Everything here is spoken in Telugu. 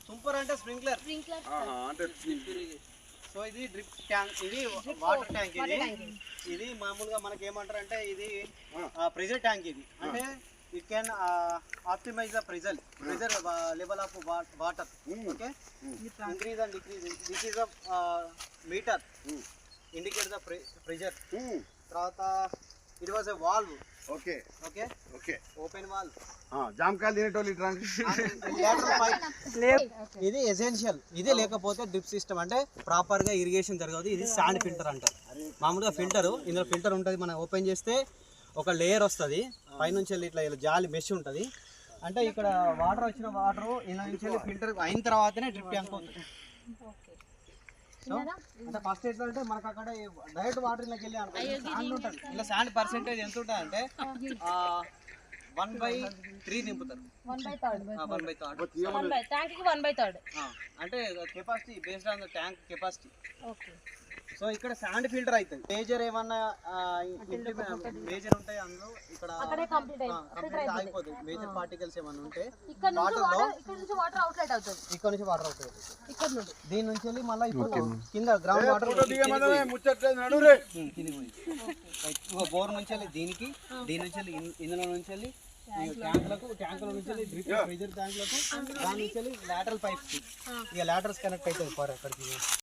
తుంపర్ అంటే స్ప్రింక్లర్. అంటే సో ఇది డ్రిప్ ట్యాంక్, ఇది వాటర్ ట్యాంక్. ఇది మామూలుగా మనకి ఏమంటారు అంటే ఇది ప్రెజర్ ట్యాంక్. ఇది అంటే it can optimise the pressure level of water. Okay, increase and decrease. This is the meter indicate the pressure. తర్వాత it was a valve. Okay okay okay open valve. జామకాయలు తినేటోళ్ళు ఇట్లా ఇది ఎసెన్షియల్. ఇది లేకపోతే డ్రిప్ సిస్టమ్ అంటే ప్రాపర్ గా ఇరిగేషన్ జరగదు. ఇది శాండ్ ఫిల్టర్ అంటారు. మామూలుగా ఫిల్టర్, ఇందులో ఫిల్టర్ ఉంటుంది. మనం ఓపెన్ చేస్తే ఒక లేయర్ వస్తుంది, పైనుంచి ఇట్లా జాలి మెష్ ఉంటుంది. అంటే ఇక్కడ వాటర్ వచ్చిన వాటర్ ఇలా నుంచి ఫిల్టర్ అయిన తర్వాతనే డ్రిప్ ట్యాంక్ అవుతుంది. సో అంటే ఫస్ట్ ఎట్లా అంటే మనకు అక్కడ డైరెక్ట్ వాటర్ ఇలాకి వెళ్ళి శాండ్ ఉంటుంది. ఇలా శాండ్ పర్సెంటేజ్ ఎంత ఉంటుంది అంటే 1/3 నింపుతారు. 1/3 అంటే capacity based on the tank capacity. So ఇక్కడ శాండ్ ఫిల్టర్ అవుతుంది. మేజర్ ఏమన్నా మేజర్ ఉంటాయి అందులో, ఇక్కడ కంప్లీట్ అయిపోతుంది. మేజర్ పార్టికల్స్ ఏమన్నా ఉంటే ఇక్కడ నుంచి వాటర్ అవుట్లెట్ అవుతుంది. దీని నుంచి వెళ్ళి మళ్ళీ ఇప్పుడు కింద గ్రౌండ్ వాటర్ బోర్ నుంచి వెళ్ళి దీనికి, దీని నుంచి వెళ్ళి ఇందులో నుంచి వెళ్ళి ట్యాంకుల నుంచి వెళ్ళి డ్రిప్ ప్రెజర్ ట్యాంకులకు, దాని నుంచి వెళ్ళి లాటరల్ పైప్స్. ఇక లాటరల్స్ కనెక్ట్ అవుతుంది ఫర్ అక్కడికి.